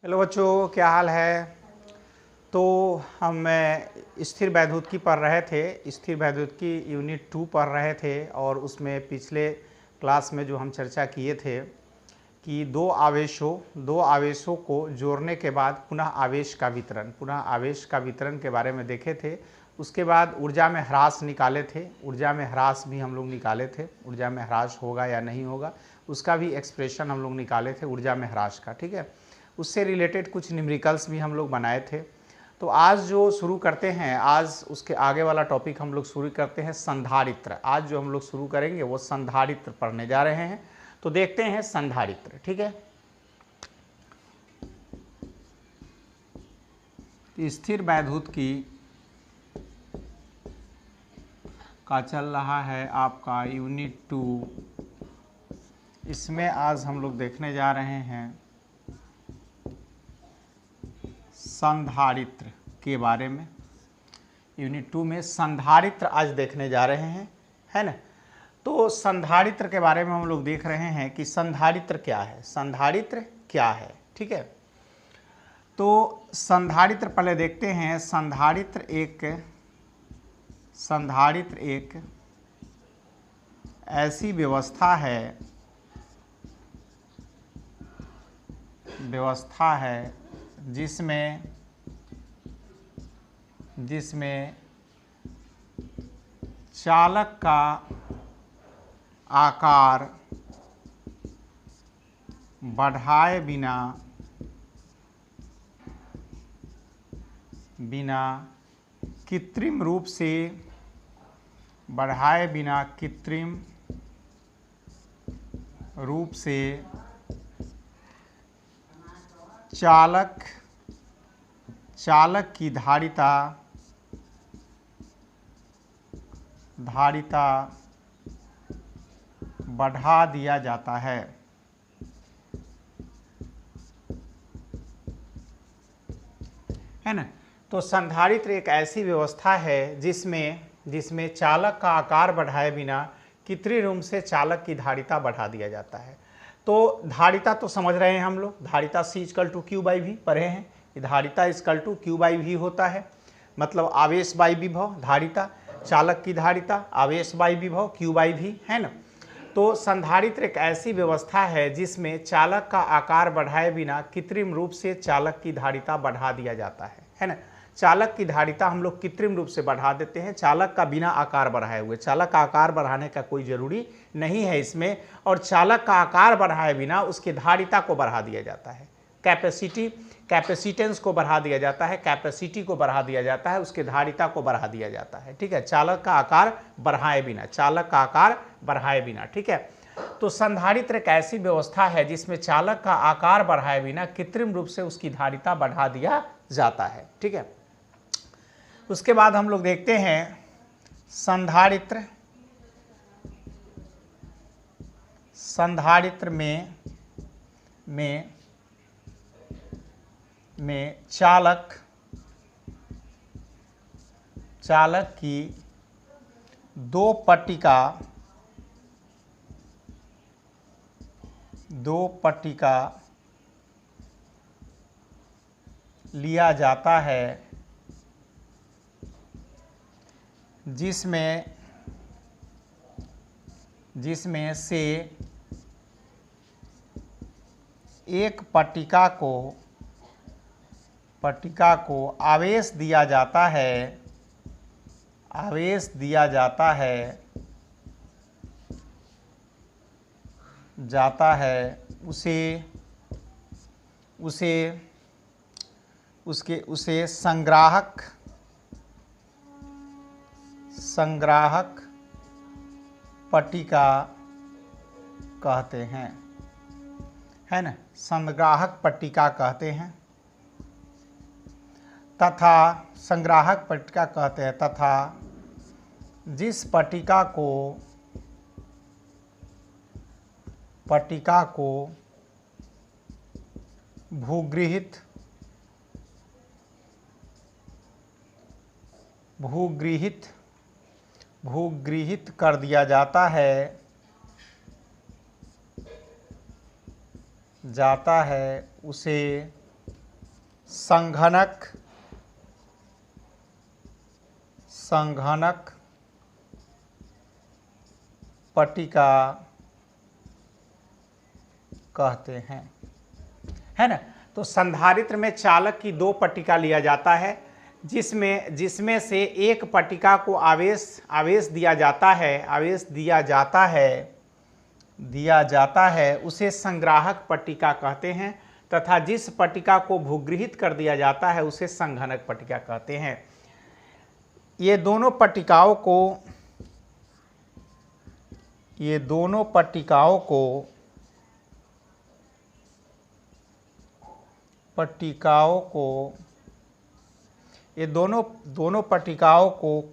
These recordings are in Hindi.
हेलो बच्चों, क्या हाल है। तो हम स्थिर वैद्युत पढ़ रहे थे, स्थिर वैद्युत यूनिट 2 पढ़ रहे थे और उसमें पिछले क्लास में जो हम चर्चा किए थे कि दो आवेशों को जोड़ने के बाद पुनः आवेश का वितरण के बारे में देखे थे। उसके बाद ऊर्जा में ह्रास निकाले थे, ऊर्जा में ह्रास भी हम लोग निकाले थे, ऊर्जा में ह्रास होगा या नहीं होगा उसका भी एक्सप्रेशन हम लोग निकाले थे ऊर्जा में ह्रास का, ठीक है। उससे रिलेटेड कुछ न्यूमेरिकल्स भी हम लोग बनाए थे। तो आज जो शुरू करते हैं, आज उसके आगे वाला टॉपिक हम लोग शुरू करते हैं संधारित्र। आज जो हम लोग शुरू करेंगे वो संधारित्र पढ़ने जा रहे हैं। तो देखते हैं संधारित्र, ठीक है। स्थिर वैद्युत का चल रहा है आपका यूनिट 2। इसमें आज हम लोग देखने जा रहे हैं संधारित्र के बारे में। यूनिट 2 में संधारित्र आज देखने जा रहे हैं, है ना। तो संधारित्र के बारे में हम लोग देख रहे हैं कि संधारित्र क्या है, संधारित्र क्या है, ठीक है। तो संधारित्र पहले देखते हैं। संधारित्र एक ऐसी व्यवस्था है जिसमें चालक का आकार बढ़ाए बिना कृत्रिम रूप से चालक की धारिता बढ़ा दिया जाता है ना। तो संधारित्र एक ऐसी व्यवस्था है जिसमें चालक का आकार बढ़ाए बिना कृत्रिम रूप से चालक की धारिता बढ़ा दिया जाता है। तो धारिता तो समझ रहे हैं हम लोग, धारिता C=Q/V पढ़े हैं। धारिता Q/V होता है, मतलब आवेश बाई विभव, धारिता चालक की धारिता, आवेश बाई विभव Q/V, है ना। तो संधारित्र एक ऐसी व्यवस्था है जिसमें चालक का आकार बढ़ाए बिना कृत्रिम रूप से चालक की धारिता बढ़ा दिया जाता है ना। चालक की धारिता हम लोग कृत्रिम रूप से बढ़ा देते हैं, चालक का बिना आकार बढ़ाए हुए। चालक का आकार बढ़ाने का कोई जरूरी नहीं है इसमें, और चालक का आकार बढ़ाए बिना उसकी धारिता को बढ़ा दिया जाता है। कैपेसिटेंस को बढ़ा दिया जाता है, कैपेसिटी को बढ़ा दिया जाता है, उसके धारिता को बढ़ा दिया जाता है, ठीक है। चालक का आकार बढ़ाए बिना, ठीक है। तो संधारित्र एक ऐसी व्यवस्था है जिसमें चालक का आकार बढ़ाए बिना कृत्रिम रूप से उसकी धारिता बढ़ा दिया जाता है, ठीक है। उसके बाद हम लोग देखते हैं संधारित्र में चालक की दो पट्टिका लिया जाता है जिसमें से एक पट्टिका को आवेश दिया जाता है उसे संग्राहक पट्टिका कहते हैं, है ना। संग्राहक पट्टिका कहते हैं तथा जिस पट्टिका को भूगृहित कर दिया जाता है उसे संघनक संघनक पट्टिका कहते हैं, है ना। तो संधारित्र में चालक की दो पट्टिका लिया जाता है, जिसमें से एक पट्टिका को आवेश दिया जाता है उसे संग्राहक पट्टिका कहते हैं, तथा जिस पट्टिका को भूगृहित कर दिया जाता है उसे संघनक पट्टिका कहते हैं। ये दोनों पट्टिकाओं को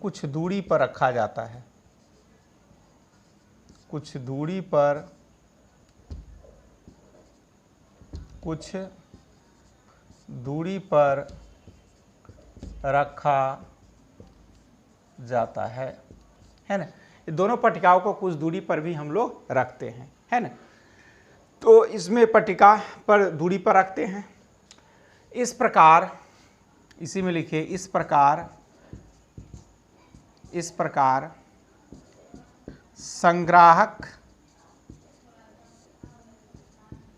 कुछ दूरी पर रखा जाता है, कुछ दूरी पर रखा जाता है ना। ये दोनों पट्टिकाओं को कुछ दूरी पर भी हम लोग रखते हैं, है ना। तो इसमें पट्टिका पर दूरी पर रखते हैं। इस प्रकार, इसी में लिखिए, इस प्रकार संग्राहक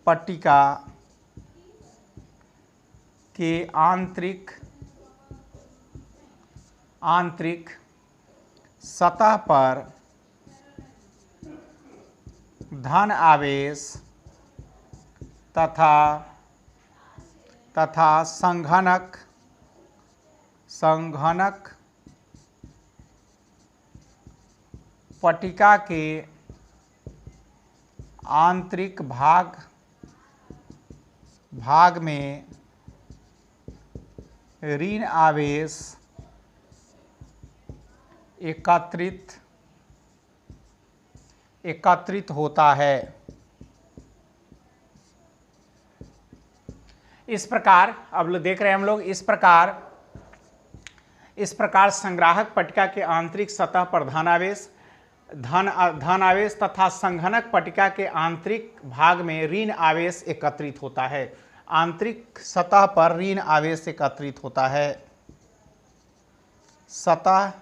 पट्टिका के आंतरिक सतह पर धन आवेश तथा संघनक पट्टिका के आंतरिक भाग में ऋण आवेश एकत्रित होता है। इस प्रकार, अब देख रहे हैं हम लोग, इस प्रकार संग्राहक पट्टिका के आंतरिक सतह पर धन आवेश तथा संघनक पट्टिका के आंतरिक भाग में ऋण आवेश एकत्रित होता है। आंतरिक सतह पर ऋण आवेश एकत्रित होता है। सतह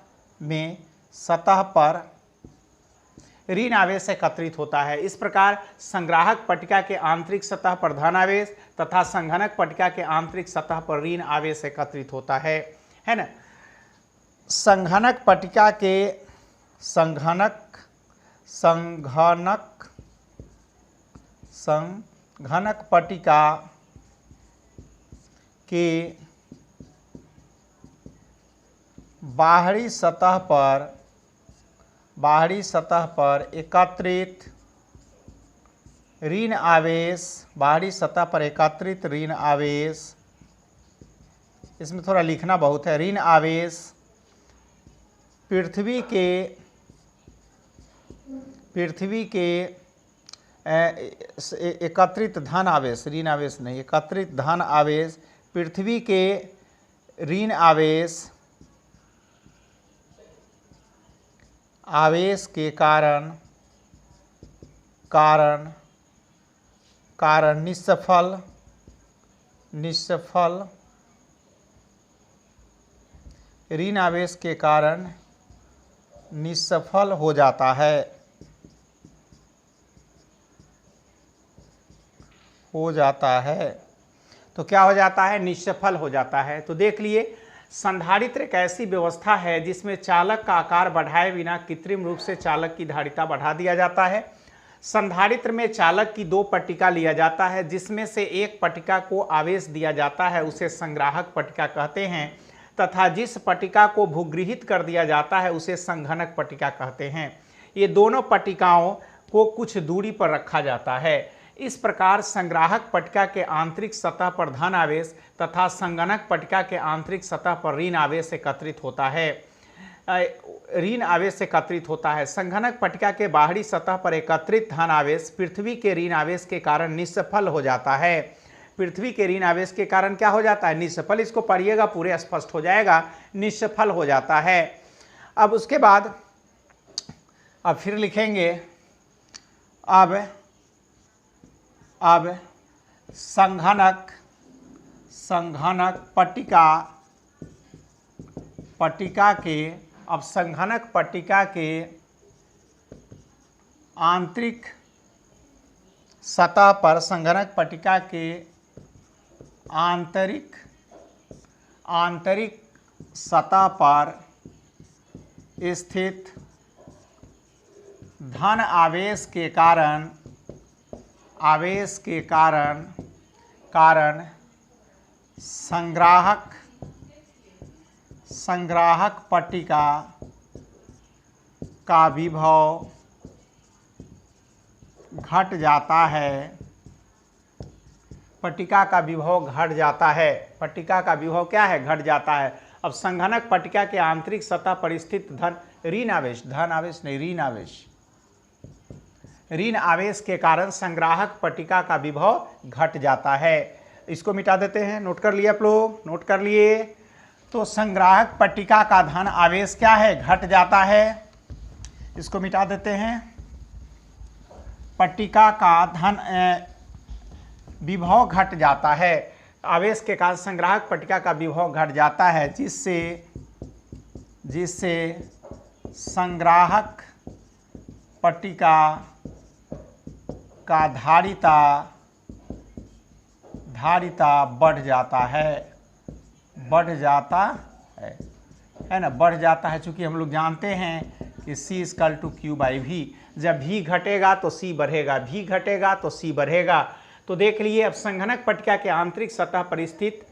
पर ऋण आवेश एकत्रित होता है। इस प्रकार संग्राहक पट्टिका के आंतरिक सतह पर धन आवेश तथा संघनक पट्टिका के आंतरिक सतह पर ऋण आवेश एकत्रित होता है ना। संघनक पट्टिका के संघनक पट्टिका के बाहरी सतह पर एकत्रित ऋण आवेश, इसमें थोड़ा लिखना बहुत है, ऋण आवेश पृथ्वी के एकत्रित धन आवेश, ऋण आवेश नहीं, एकत्रित धन आवेश पृथ्वी के ऋण आवेश के कारण निष्फल ऋण आवेश के कारण निष्फल हो जाता है। तो क्या हो जाता है? निष्फल हो जाता है। तो देख लिए, संधारित्र एक ऐसी व्यवस्था है जिसमें चालक का आकार बढ़ाए बिना कृत्रिम रूप से चालक की धारिता बढ़ा दिया जाता है। संधारित्र में चालक की दो पट्टिका लिया जाता है, जिसमें से एक पट्टिका को आवेश दिया जाता है उसे संग्राहक पट्टिका कहते हैं, तथा जिस पट्टिका को भूगृहित कर दिया जाता है उसे संघनक पट्टिका कहते हैं। ये दोनों पट्टिकाओं को कुछ दूरी पर रखा जाता है। इस प्रकार संग्राहक पट्टिका के आंतरिक सतह पर धन आवेश तथा संगणक पट्टिका के आंतरिक सतह पर ऋण आवेश एकत्रित होता है। संगणक पट्टिका के बाहरी सतह पर एकत्रित धन आवेश पृथ्वी के ऋण आवेश के कारण निष्फल हो जाता है। पृथ्वी के ऋण आवेश के कारण क्या हो जाता है? निष्फल। इसको पढ़िएगा, पूरे स्पष्ट हो जाएगा, निष्फल हो जाता है। अब उसके बाद अब फिर लिखेंगे, अब संघनक पट्टिका के, अब संघनक पट्टिका के आंतरिक सतह पर, संघनक पट्टिका के आंतरिक सतह पर स्थित धन आवेश के कारण संग्राहक पट्टिका का विभव घट जाता है। पट्टिका का विभव घट जाता है। पट्टिका का विभव क्या है? घट जाता है। अब संघनक पट्टिका के आंतरिक सतह पर स्थित ऋण आवेश के कारण संग्राहक पट्टिका का विभव घट जाता है। इसको मिटा देते हैं। नोट कर लिए आप लोग? नोट कर लिए? तो संग्राहक पट्टिका का धन आवेश क्या है? घट जाता है। इसको मिटा देते हैं। पट्टिका का धन विभव घट जाता है। आवेश के कारण संग्राहक पट्टिका का विभव घट जाता है, जिससे संग्राहक पट्टिका का धारिता बढ़ जाता है। है ना, बढ़ जाता है। चूंकि हम लोग जानते हैं कि C=Q/V। जब V घटेगा तो C बढ़ेगा, V घटेगा तो C बढ़ेगा। तो देख लिए, अब संघनक पट्टिका के आंतरिक सतह पर स्थित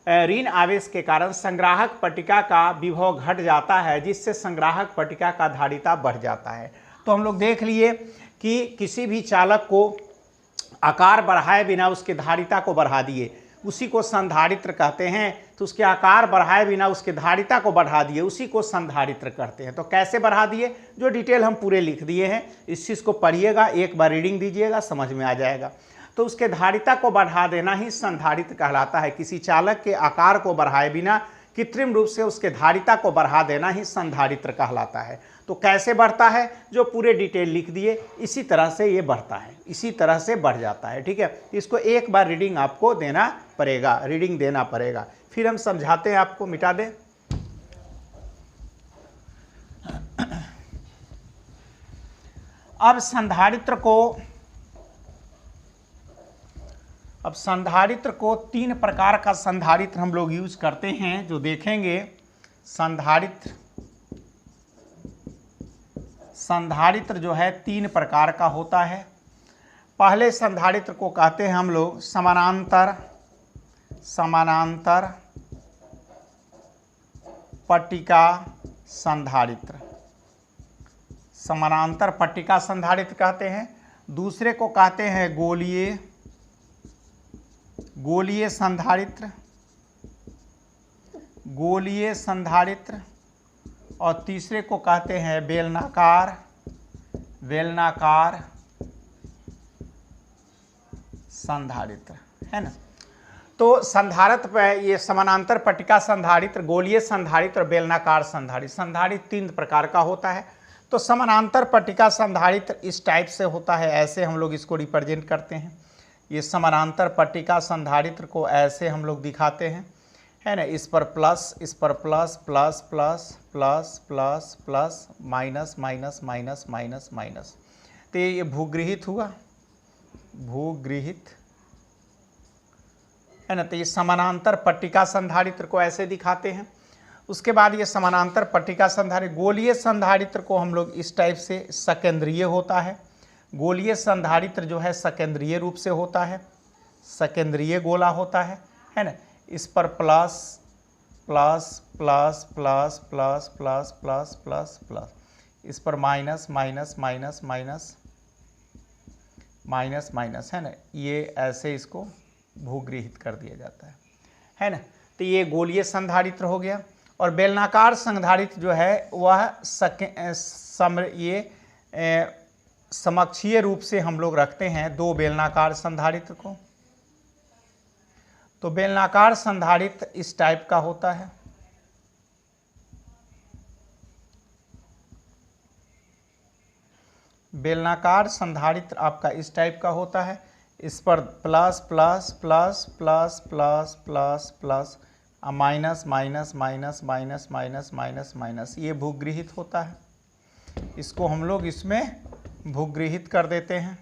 ऋण आवेश के कारण संग्राहक पट्टिका का विभव घट जाता है, जिससे संग्राहक पट्टिका का धारिता बढ़ जाता है। तो हम लोग देख लिए कि किसी भी चालक को आकार बढ़ाए बिना उसके धारिता को बढ़ा दिए, उसी को संधारित्र कहते हैं। तो उसके आकार बढ़ाए बिना उसके धारिता को बढ़ा दिए, उसी को संधारित्र कहते हैं। तो कैसे बढ़ा दिए, जो डिटेल हम पूरे लिख दिए हैं। इस चीज़ को पढ़िएगा, एक बार रीडिंग दीजिएगा, समझ में आ जाएगा। तो उसके धारिता को बढ़ा देना ही संधारित्र कहलाता है। किसी चालक के आकार को बढ़ाए बिना कृत्रिम रूप से उसके धारिता को बढ़ा देना ही संधारित्र कहलाता है। तो कैसे बढ़ता है, जो पूरे डिटेल लिख दिए, इसी तरह से ये बढ़ता है, इसी तरह से बढ़ जाता है। ठीक है, इसको एक बार रीडिंग आपको देना पड़ेगा, रीडिंग देना पड़ेगा, फिर हम समझाते हैं आपको। मिटा दें। अब संधारित्र को तीन प्रकार का संधारित्र हम लोग यूज करते हैं, जो देखेंगे। संधारित्र जो है तीन प्रकार का होता है। पहले संधारित्र को कहते हैं हम लोग समानांतर पट्टिका संधारित्र। समानांतर पट्टिका संधारित्र कहते हैं। दूसरे को कहते हैं गोलीय संधारित्र। और तीसरे को कहते हैं बेलनाकार संधारित्र, है ना। तो संधारित्र पे ये समानांतर पट्टिका संधारित्र, गोलीय संधारित्र और बेलनाकार संधारित्र तीन प्रकार का होता है। तो समानांतर पट्टिका संधारित्र इस टाइप से होता है, ऐसे हम लोग इसको रिप्रेजेंट करते हैं। ये समानांतर पट्टिका संधारित्र को ऐसे हम लोग दिखाते हैं, है ना। इस पर प्लस, इस पर plus plus plus plus plus plus minus minus minus minus minus. तो ये भूगृहित हुआ, भूगृहित, है ना। तो ये समानांतर पट्टिका संधारित्र को ऐसे दिखाते हैं। उसके बाद ये समानांतर पट्टिका संधारित्र, गोलीय संधारित्र को हम लोग इस टाइप से, सकेंद्रीय होता है। गोलीय संधारित्र जो है सकेंद्रीय रूप से होता है, सकेंद्रीय गोला होता है ना। इस पर plus plus plus plus plus plus plus plus plus, इस पर minus minus minus minus minus minus, है ना। ये ऐसे इसको भूगृहित कर दिया जाता है ना। तो ये गोलीय संधारित्र हो गया। और बेलनाकार संधारित्र जो है वह समकक्षीय रूप से हम लोग रखते हैं दो बेलनाकार संधारित्र को। तो बेलनाकार संधारित्र इस टाइप का होता है। बेलनाकार संधारित्र आपका इस टाइप का होता है। इस पर plus plus plus plus plus plus plus minus minus minus minus minus minus minus, ये भूगृहित होता है। इसको हम लोग इसमें भूगृहित कर देते हैं।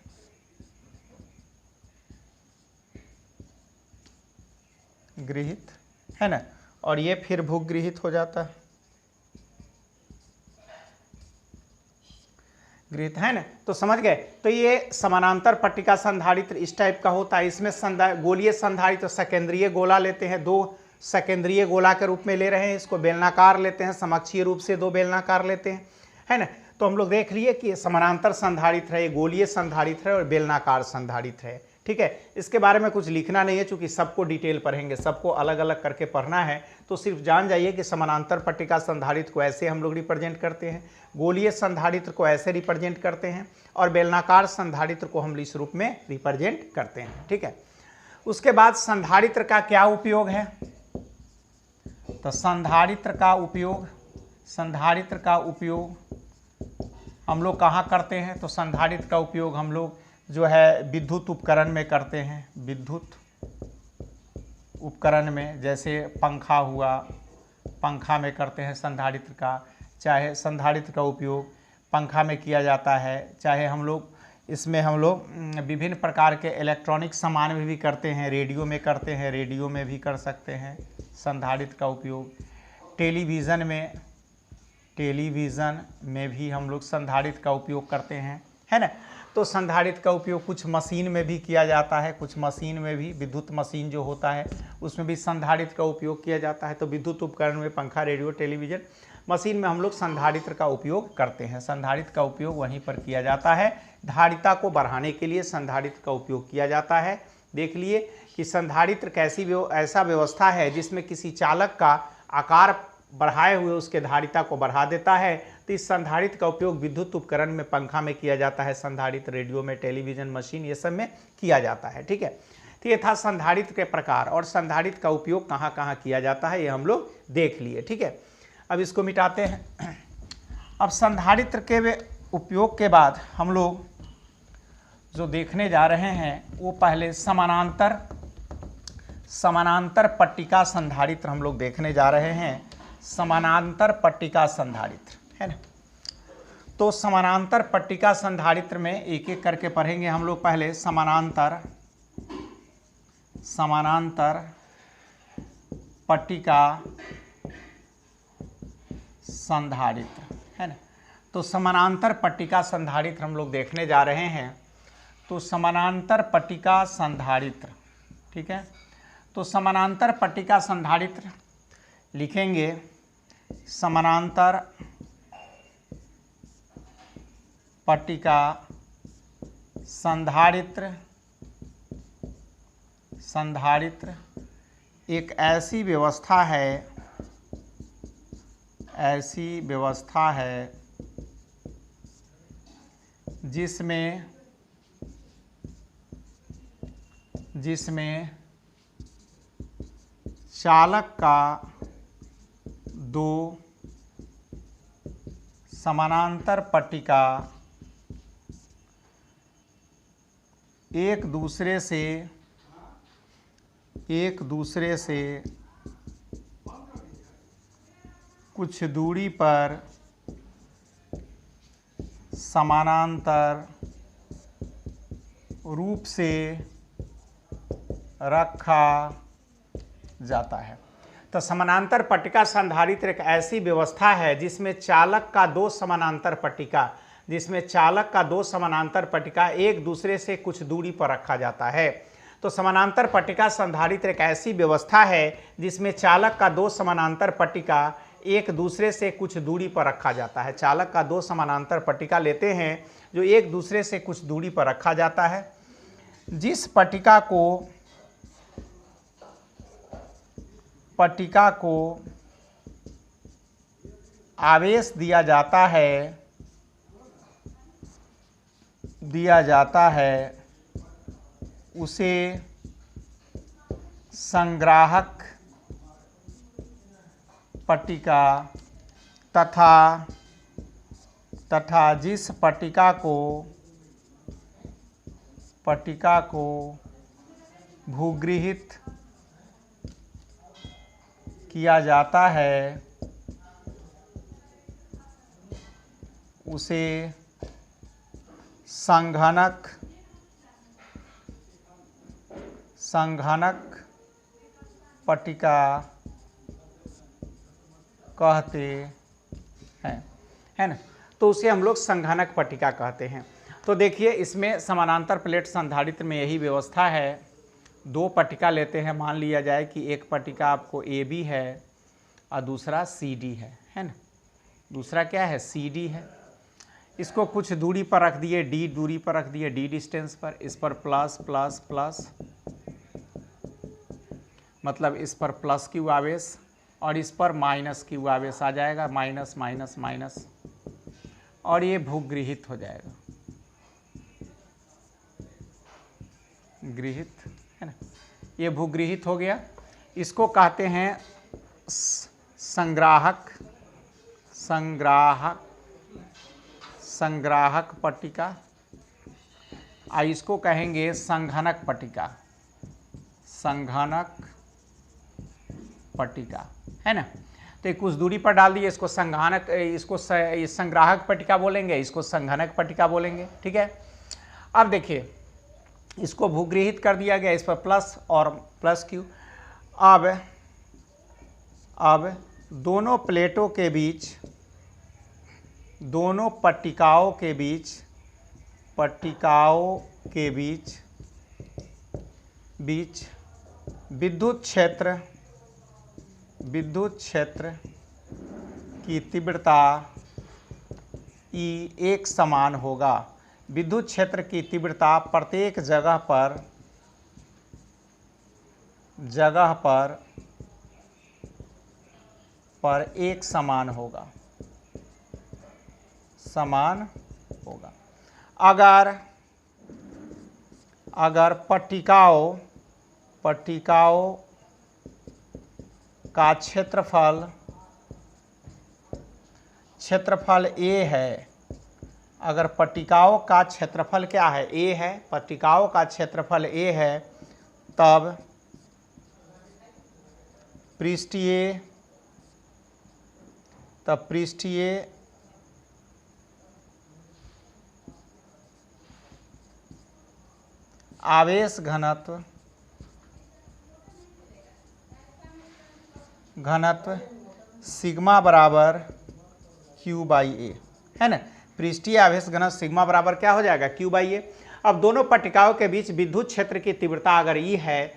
गृहित है ना, और ये फिर भूगृहित हो जाता है। गृहित है ना, तो समझ गए। तो ये समानांतर पट्टिका संधारित्र इस टाइप का होता है। इसमें गोलीय संधारित्र सकेंद्रीय गोला लेते हैं, 2 सकेंद्रीय गोला के रूप में ले रहे हैं। इसको बेलनाकार लेते हैं, समअक्षीय रूप से 2 बेलनाकार लेते हैं, है ना। तो हम लोग देख लिए कि समानांतर संधारित्र है, गोलीय संधारित्र है और बेलनाकार संधारित्र है। ठीक है, इसके बारे में कुछ लिखना नहीं है, चूंकि सबको डिटेल पढ़ेंगे, सबको अलग अलग करके पढ़ना है। तो सिर्फ जान जाइए कि समानांतर पट्टिका संधारित्र को ऐसे हम लोग रिप्रेजेंट करते हैं, गोलीय संधारित्र को ऐसे रिप्रेजेंट करते हैं, और बेलनाकार संधारित्र को हम इस रूप में रिप्रेजेंट करते हैं। ठीक है, उसके बाद संधारित्र का क्या उपयोग है? तो संधारित्र का उपयोग हम लोग कहाँ करते हैं? तो संधारित्र का उपयोग हम लोग जो है विद्युत उपकरण में करते हैं। विद्युत उपकरण में, जैसे पंखा हुआ, पंखा में करते हैं संधारित्र का। चाहे संधारित्र का उपयोग पंखा में किया जाता है, चाहे हम लोग इसमें विभिन्न प्रकार के इलेक्ट्रॉनिक सामान में भी करते हैं, रेडियो में करते हैं, रेडियो में भी कर सकते हैं संधारित्र का उपयोग। टेलीविज़न में भी हम लोग संधारित्र का उपयोग करते हैं, है ना। तो संधारित्र का उपयोग कुछ मशीन में भी किया जाता है, कुछ मशीन में भी, विद्युत मशीन जो होता है उसमें भी संधारित्र का उपयोग किया जाता है। तो विद्युत उपकरण में पंखा, रेडियो, टेलीविज़न, मशीन में हम लोग संधारित्र का उपयोग करते हैं। संधारित्र का उपयोग वहीं पर किया जाता है। धारिता को बढ़ाने के लिए संधारित्र का उपयोग किया जाता है। देख लिए कि संधारित्र ऐसा व्यवस्था है जिसमें किसी चालक का आकार बढ़ाए हुए उसके धारिता को बढ़ा देता है। तो इस संधारित्र का उपयोग विद्युत उपकरण में, पंखा में किया जाता है, संधारित्र रेडियो में, टेलीविज़न, मशीन, ये सब में किया जाता है। ठीक है, तो ये था संधारित्र के प्रकार, और संधारित्र का उपयोग कहाँ कहाँ किया जाता है ये हम लोग देख लिए। ठीक है, अब इसको मिटाते हैं। अब संधारित्र के उपयोग के बाद हम लोग जो देखने जा रहे हैं वो पहले समानांतर पट्टिका संधारित्र हम लोग देखने जा रहे हैं। समानांतर पट्टिका संधारित्र, है ना। तो समानांतर पट्टिका संधारित्र में एक एक करके पढ़ेंगे हम लोग। पहले समानांतर पट्टिका संधारित्र, है ना। तो समानांतर पट्टिका संधारित्र हम लोग देखने जा रहे हैं। तो समानांतर पट्टिका संधारित्र, ठीक है। तो समानांतर पट्टिका संधारित्र लिखेंगे, समानांतर पट्टिका संधारित्र एक ऐसी व्यवस्था है जिसमें चालक का 2 समानांतर पट्टिका एक दूसरे से कुछ दूरी पर समानांतर रूप से रखा जाता है। तो समानांतर पट्टिका संधारित्र एक ऐसी व्यवस्था है जिसमें चालक का 2 समानांतर पट्टिका एक दूसरे से कुछ दूरी पर रखा जाता है। तो समानांतर पट्टिका संधारित्र एक ऐसी व्यवस्था है जिसमें चालक का 2 समानांतर पट्टिका एक दूसरे से कुछ दूरी पर रखा जाता है। चालक का 2 समानांतर पट्टिका लेते हैं जो एक दूसरे से कुछ दूरी पर रखा जाता है। जिस पट्टिका को आवेश दिया जाता है उसे संग्राहक पट्टिका तथा जिस पट्टिका को पट्टिका को भूगृहित किया जाता है उसे संघनक पट्टिका कहते हैं, है ना। तो उसे हम लोग संघनक पट्टिका कहते हैं। तो देखिए इसमें समानांतर प्लेट संधारित्र में यही व्यवस्था है। दो पट्टिका लेते हैं, मान लिया जाए कि एक पट्टिका आपको AB है और दूसरा CD है ना। दूसरा क्या है, CD है। इसको कुछ दूरी पर रख दिए, D दूरी पर रख दिए, D डिस्टेंस पर। इस पर प्लस प्लस प्लस, मतलब इस पर प्लस क्यू आवेश और इस पर माइनस क्यू आवेश आ जाएगा, माइनस माइनस माइनस, और ये भूगृहित हो जाएगा, गृहित, है ना। ये भूगृहित हो गया। इसको कहते हैं संग्राहक पट्टिका, और इसको कहेंगे संघनक पट्टिका, संघनक पट्टिका, है ना। तो कुछ दूरी पर डाल दिए, इसको संघनक, इसको संग्राहक पट्टिका बोलेंगे, इसको संघनक पट्टिका बोलेंगे, ठीक है। अब देखिए इसको भूगृहित कर दिया गया, इस पर प्लस और प्लस क्यू। अब दोनों प्लेटों के बीच, दोनों पट्टिकाओं के बीच विद्युत क्षेत्र की तीव्रता E एक समान होगा। विद्युत क्षेत्र की तीव्रता प्रत्येक जगह पर एक समान होगा, अगर पट्टिकाओं का क्षेत्रफल A है, अगर पट्टिकाओं का क्षेत्रफल क्या है, A है, पट्टिकाओं का क्षेत्रफल A है, तब पृष्ठीय आवेश घनत्व सिग्मा बराबर Q/A, है ना। पृष्ठीय आवेश घनत्व सिग्मा बराबर क्या हो जाएगा, Q/A। अब दोनों पट्टिकाओं के बीच विद्युत क्षेत्र की तीव्रता अगर E है,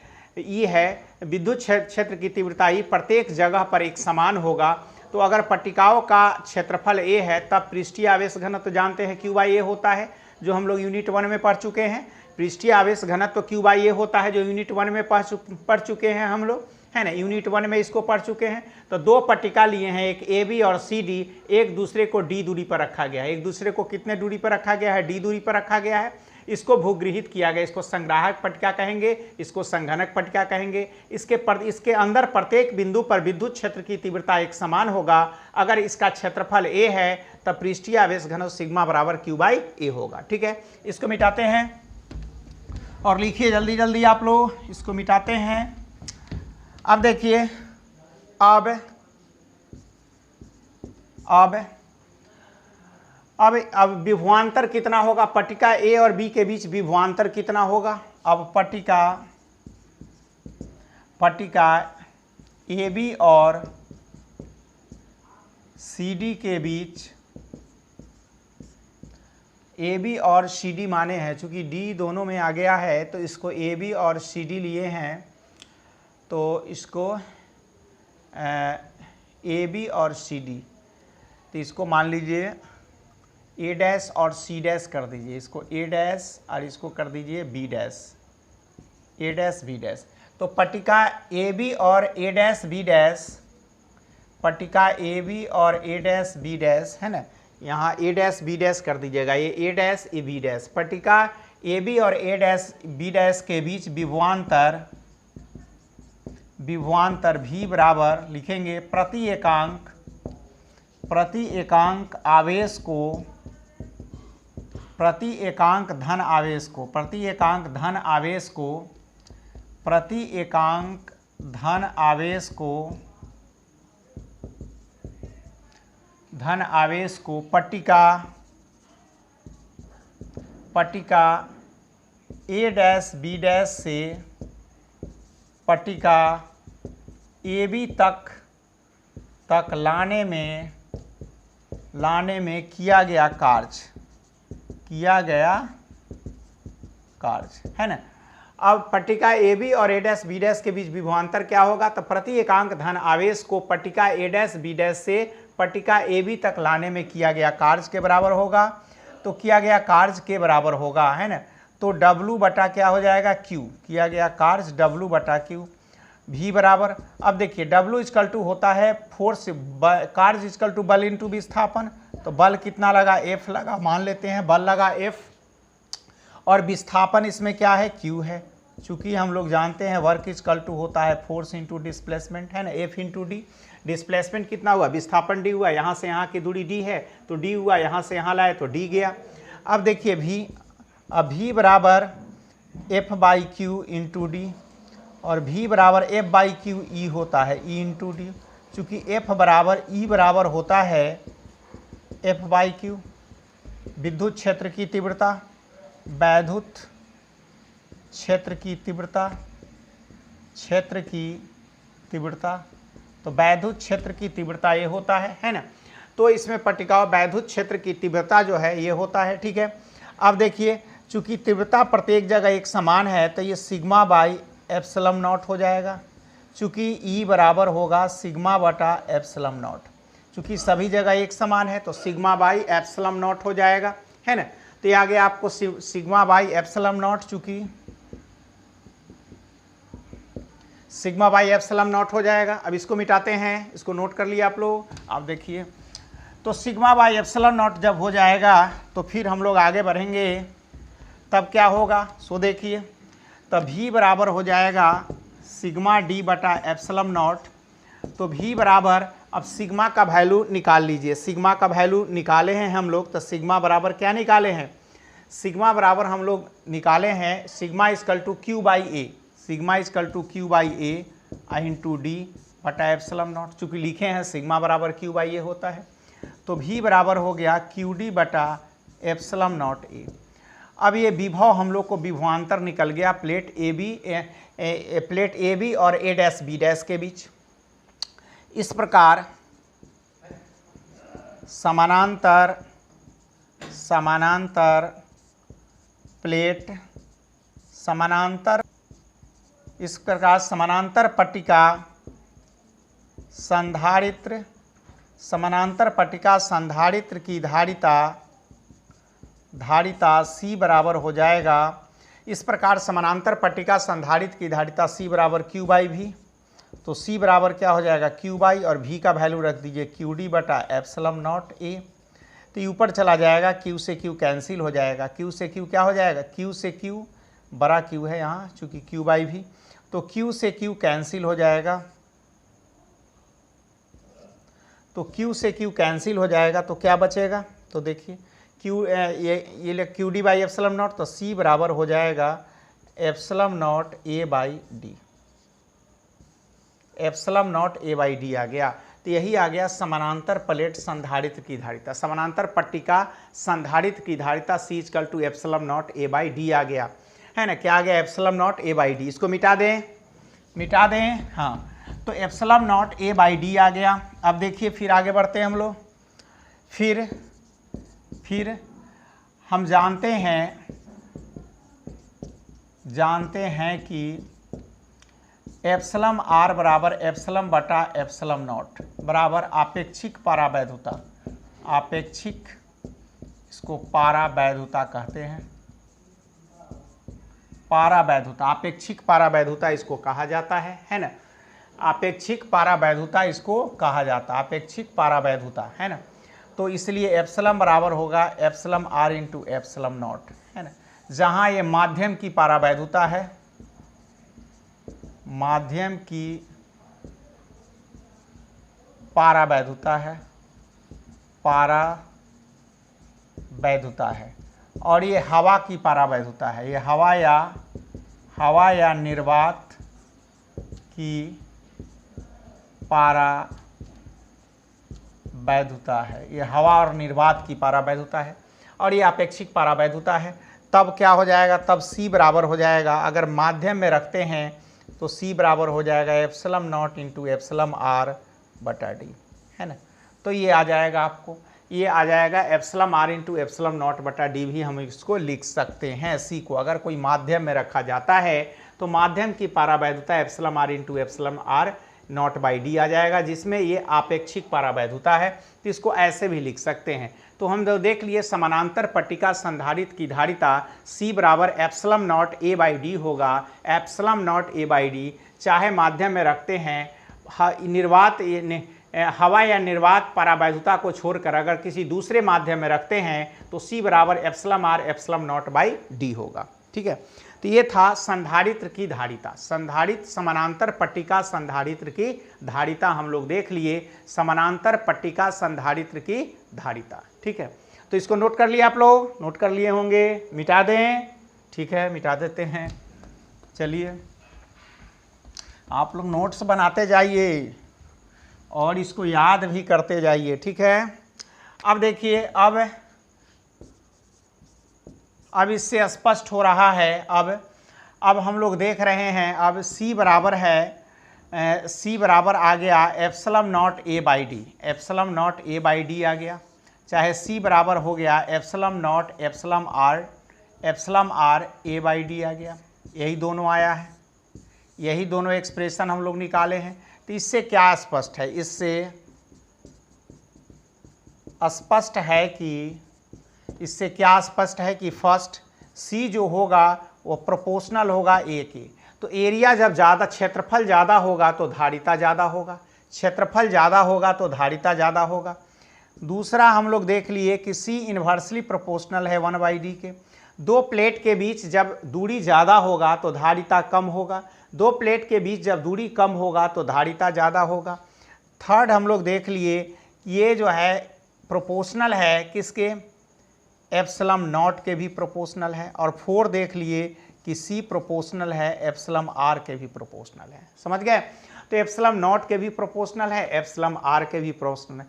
विद्युत क्षेत्र की तीव्रता E प्रत्येक जगह पर एक समान होगा। तो अगर पट्टिकाओं का क्षेत्रफल A है, तब पृष्ठीय आवेश घनत्व जानते हैं Q/A होता है, जो हम लोग यूनिट 1 में पढ़ चुके हैं। पृष्ठीय आवेश घनत्व Q/A होता है, जो यूनिट 1 में पढ़ चुके हैं हम लोग, है ना। यूनिट 1 में इसको पढ़ चुके हैं। तो दो पट्टिका लिए हैं, एक AB और CD, एक दूसरे को D दूरी पर रखा गया है। एक दूसरे को कितने दूरी पर रखा गया है, D दूरी पर रखा गया है। इसको भूगृहित किया गया, इसको संग्राहक पट्टिका कहेंगे, इसको संघनक पट्टिका कहेंगे। इसके अंदर प्रत्येक बिंदु पर विद्युत क्षेत्र की तीव्रता एक समान होगा। अगर इसका क्षेत्रफल A है, तब पृष्ठीय आवेश घनत्व सिग्मा बराबर Q/A होगा, ठीक है। इसको मिटाते हैं और लिखिए जल्दी जल्दी आप लोग, इसको मिटाते हैं। अब देखिए, अब विभवांतर कितना होगा, पट्टिका A और B के बीच विभवांतर कितना होगा। अब पट्टिका AB और CD के बीच, AB और CD माने हैं, चूंकि D दोनों में आ गया है, तो इसको AB और CD लिए हैं, तो इसको AB और CD, तो इसको मान लीजिए A' और C' कर दीजिए, इसको A' और इसको कर दीजिए B', A', B'। तो पट्टिका AB और A' B', पट्टिका AB और A' B', है ना। यहाँ A' B' कर दीजिएगा, ये A', ये B'। पट्टिका AB और A' B' के बीच विभवांतर V बराबर लिखेंगे प्रति एकांक आवेश को प्रति एकांक धन आवेश को प्रति एकांक धन आवेश को पट्टिका ए डैश बी डैश से पट्टिका ए बी तक लाने में किया गया कार्य है ना। अब पट्टिका ए बी और ए डैश बी डैश के बीच विभवांतर क्या होगा, तो प्रति एकांक धन आवेश को पट्टिका ए डैश बी डैश से पट्टिका ए बी तक लाने में किया गया कार्य के बराबर होगा। तो किया गया कार्य के बराबर होगा, है ना। तो W बटा क्या हो जाएगा, Q, किया गया कार्य W बटा Q। V बराबर, अब देखिए W इक्वल टू होता है फोर्स, कार्य इक्वल टू बल इंटू विस्थापन। तो बल कितना लगा, F लगा, मान लेते हैं बल लगा F, और विस्थापन इसमें क्या है, Q है। चूंकि हम लोग जानते हैं वर्क इक्वल टू होता है फोर्स इंटू डिस्प्लेसमेंट, है ना, F इंटू डी। डिस्प्लेसमेंट कितना हुआ, विस्थापन D हुआ, यहाँ से यहाँ की दूरी D है तो D हुआ, यहाँ से यहाँ लाए तो D गया। अब देखिए V बराबर F by Q into D, और V बराबर F बाई क्यू E होता है, E इंटू डी। चूँकि F बराबर E बराबर होता है F बाई क्यू। विद्युत क्षेत्र की तीव्रता, वैद्युत क्षेत्र की तीव्रता, तो वैद्युत क्षेत्र की तीव्रता ये होता है ना। तो इसमें पट्टिका वैद्युत क्षेत्र की तीव्रता जो है ये होता है, ठीक है। अब देखिए चूंकि तीव्रता प्रत्येक जगह एक समान है तो ये सिग्मा बाई एप्सिलॉन नॉट हो जाएगा। चूंकि E बराबर होगा सिग्मा बटा एप्सिलॉन नॉट, चूंकि सभी जगह एक समान है तो सिग्मा बाई एप्सिलॉन नॉट हो जाएगा, है ना। तो ये आगे आपको सिग्मा बाई एप्सिलॉन नॉट, चूंकि सिग्मा बाई एप्सिलॉन नॉट हो जाएगा। अब इसको मिटाते हैं, इसको नोट कर लिया आप लोग। आप देखिए तो सिग्मा बाई एप्सिलॉन नॉट जब हो जाएगा तो फिर हम लोग आगे बढ़ेंगे, तब क्या होगा, सो देखिए तब V बराबर हो जाएगा सिग्मा D बटा एप्सिलॉन नॉट। तो V बराबर, अब सिग्मा का वैल्यू निकाल लीजिए, सिग्मा का वैल्यू निकाले हैं हम लोग, तो सिग्मा बराबर क्या निकाले हैं, सिग्मा बराबर हम लोग निकाले हैं sigma equal to Q by a, sigma equal to Q by a I into d बटा एप्सिलॉन नॉट। चूँकि लिखे हैं सिग्मा बराबर Q बाई ए होता है, तो V बराबर हो गया QD बटा एप्सिलॉन नॉट ए। अब ये विभव हम लोग को विभवांतर निकल गया प्लेट ए बी और ए डैश बी डैश के बीच। इस प्रकार समानांतर इस प्रकार समानांतर पट्टिका संधारित्र की धारिता C बराबर हो जाएगा। इस प्रकार समानांतर पट्टिका संधारित्र की धारिता C बराबर Q बाई V। तो C बराबर क्या हो जाएगा, Q बाई, और V का वैल्यू रख दीजिए QD बटा एप्सिलॉन नॉट A। तो ऊपर चला जाएगा, Q से Q कैंसिल हो जाएगा, Q से Q क्या हो जाएगा, Q से Q, बड़ा Q है यहाँ चूँकि Q बाई V, तो Q से Q कैंसिल हो जाएगा, तो Q से Q कैंसिल हो जाएगा तो क्या बचेगा, तो देखिए ये q d by epsilon nought, तो C बराबर हो जाएगा epsilon nought A by d, epsilon nought A by D आ गया। तो यही आ गया समानांतर प्लेट संधारित्र की धारिता, समानांतर पट्टिका संधारित्र की धारिता C equal to epsilon nought A by D आ गया, है ना। क्या आ गया, epsilon nought A by d. इसको मिटा दें, हाँ, तो epsilon nought A by D आ गया। अब देखिए फिर आगे बढ़ते हैं हम लोग, फिर हम जानते हैं कि एप्सिलॉन R बराबर एप्सिलॉन बटा एप्सिलॉन नॉट बराबर आपेक्षिक पारावैधुता, इसको पारावैधुता कहते हैं, आपेक्षिक पारावैधुता इसको कहा जाता है ना, आपेक्षिक पारावैधुता इसको कहा जाता है, आपेक्षिक पारावैधुता, है ना। तो इसलिए एप्सिलॉन बराबर होगा epsilon R into epsilon not, है ना। जहाँ ये माध्यम की पारावैधुता है, माध्यम की पारावैधुता है, और ये हवा की पारावैधुता है, ये हवा या निर्वात की पारावैधुता है, ये हवा और निर्वात की पारावैधुता है। और ये अपेक्षिक पारावैधुता है। तब क्या हो जाएगा, तब C बराबर हो जाएगा, अगर माध्यम में रखते हैं तो C बराबर हो जाएगा epsilon not into epsilon R बटा D, है ना। तो ये आ जाएगा आपको, ये आ जाएगा epsilon R into epsilon not बटा D भी हम इसको लिख सकते हैं। C को अगर कोई माध्यम में रखा जाता है तो माध्यम की पारावैधुता epsilon R into epsilon R naught by D आ जाएगा, जिसमें ये आपेक्षिक पारावैधुता है। तो इसको ऐसे भी लिख सकते हैं। तो हम देख लिए समानांतर पट्टिका संधारित्र की धारिता C बराबर epsilon naught A by D होगा। Epsilon naught A by D चाहे माध्यम में रखते हैं, हवा या निर्वात पारावैधुता को छोड़कर अगर किसी दूसरे माध्यम में रखते हैं तो C बराबर epsilon R epsilon not by D होगा। ठीक है, तो ये था संधारित्र की धारिता, संधारित्र समानांतर पट्टिका संधारित्र की धारिता हम लोग देख लिए, समानांतर पट्टिका संधारित्र की धारिता। ठीक है, तो इसको नोट कर लिया, आप लोग नोट कर लिए होंगे, मिटा दें। ठीक है, मिटा देते हैं। चलिए आप लोग नोट्स बनाते जाइए और इसको याद भी करते जाइए। ठीक है, अब देखिए, अब इससे स्पष्ट हो रहा है। अब हम लोग देख रहे हैं, अब C बराबर है, C बराबर आ गया epsilon naught A by D, epsilon naught A by D आ गया, चाहे C बराबर हो गया epsilon naught epsilon R A by D आ गया। यही दोनों आया है, यही दोनों एक्सप्रेशन हम लोग निकाले हैं। तो इससे क्या स्पष्ट है, इससे स्पष्ट है कि इससे क्या स्पष्ट है कि फर्स्ट C जो होगा वो प्रोपोर्शनल होगा A के। तो एरिया जब ज़्यादा, क्षेत्रफल ज़्यादा होगा तो धारिता ज़्यादा होगा, क्षेत्रफल ज़्यादा होगा तो धारिता ज़्यादा होगा। दूसरा हम लोग देख लिए कि C इन्वर्सली प्रोपोर्शनल है 1/d के। दो प्लेट के बीच जब दूरी ज़्यादा होगा तो धारिता कम होगा, दो प्लेट के बीच जब दूरी कम होगा तो धारिता ज़्यादा होगा। थर्ड हम लोग देख लिए, ये जो है प्रोपोर्शनल है किसके, एप्सिलम नॉट के भी प्रोपोर्शनल है। और फोर देख लिए कि C प्रोपोर्शनल है, एप्सिलम R के भी प्रोपोर्शनल है। समझ गए, तो एप्सिलम नॉट के भी प्रोपोर्शनल है, एप्सिलम R के भी प्रोपोर्शनल है।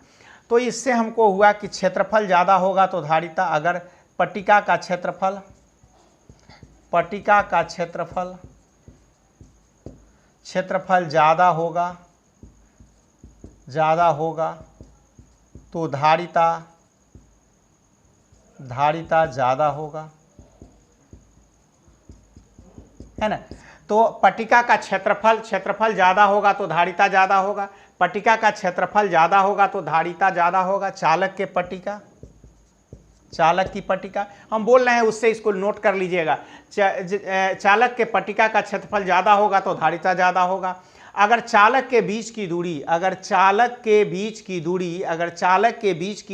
तो इससे हमको हुआ कि क्षेत्रफल ज़्यादा होगा तो धारिता, अगर पट्टिका का क्षेत्रफल ज़्यादा होगा तो धारिता ज़्यादा होगा, है ना। तो पट्टिका का क्षेत्रफल ज़्यादा होगा तो धारिता ज़्यादा होगा, पट्टिका का क्षेत्रफल ज़्यादा होगा तो धारिता ज़्यादा होगा। चालक की पट्टिका हम बोल रहे हैं, उससे इसको नोट कर लीजिएगा। चालक के पट्टिका का क्षेत्रफल ज़्यादा होगा तो धारिता ज़्यादा होगा। अगर चालक के बीच की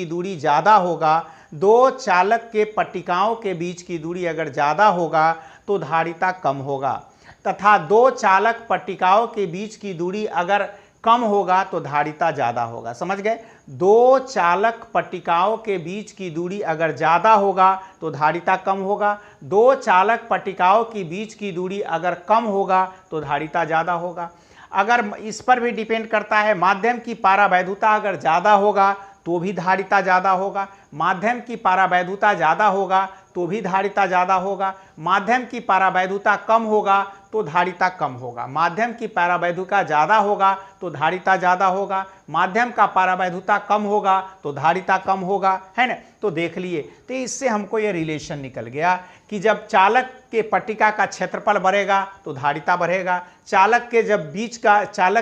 दूरी ज़्यादा होगा, दो चालक के पट्टिकाओं के बीच की दूरी अगर ज़्यादा होगा तो धारिता कम होगा, तथा दो चालक पट्टिकाओं के बीच की दूरी अगर कम होगा तो धारिता ज़्यादा होगा। समझ गए, दो चालक पट्टिकाओं के बीच की दूरी अगर ज़्यादा होगा तो धारिता कम होगा, दो चालक पट्टिकाओं के बीच की दूरी अगर कम होगा तो धारिता ज़्यादा होगा। अगर इस पर भी डिपेंड करता है, माध्यम की पारावैधुता अगर ज़्यादा होगा तो भी धारिता ज़्यादा होगा, माध्यम की पारावैधुता ज़्यादा होगा तो भी धारिता ज़्यादा होगा, माध्यम की पारावैधुता कम होगा तो धारिता कम होगा, माध्यम की पारावैधुता ज़्यादा होगा तो धारिता ज़्यादा होगा, माध्यम का पारावैधुता कम होगा तो धारिता कम होगा, है ना। तो देख लिए, तो इससे हमको ये रिलेशन निकल गया कि जब चालक के पट्टिका का क्षेत्रफल बढ़ेगा तो धारिता बढ़ेगा, चालक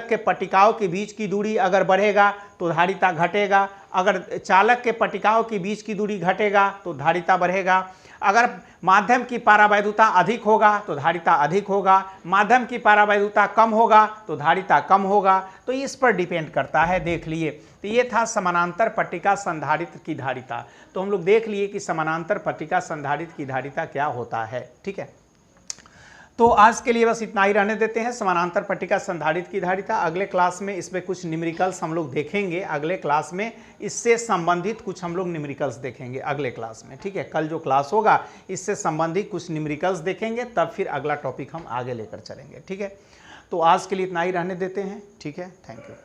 के पट्टिकाओं के बीच की दूरी अगर बढ़ेगा तो धारिता घटेगा, अगर चालक के पट्टिकाओं के बीच की दूरी घटेगा तो धारिता बढ़ेगा, अगर माध्यम की पारावैधुता अधिक होगा तो धारिता अधिक होगा, माध्यम की पारावैधुता कम होगा तो धारिता कम होगा। तो इस पर डिपेंड करता है, देख लिए। तो ये था समानांतर पट्टिका संधारित्र की धारिता। तो हम लोग देख लिए कि समानांतर पट्टिका संधारित्र की धारिता क्या होता है। ठीक है, तो आज के लिए बस इतना ही रहने देते हैं। समानांतर पट्टिका संधारित्र की धारिता, अगले क्लास में इसमें कुछ न्यूमेरिकल्स हम लोग देखेंगे। अगले क्लास में इससे संबंधित कुछ हम लोग न्यूमेरिकल्स देखेंगे अगले क्लास में, ठीक है। कल जो क्लास होगा इससे संबंधित कुछ न्यूमेरिकल्स देखेंगे, तब फिर अगला टॉपिक हम आगे लेकर चलेंगे, ठीक है। तो आज के लिए इतना ही रहने देते हैं, ठीक है। Thank you.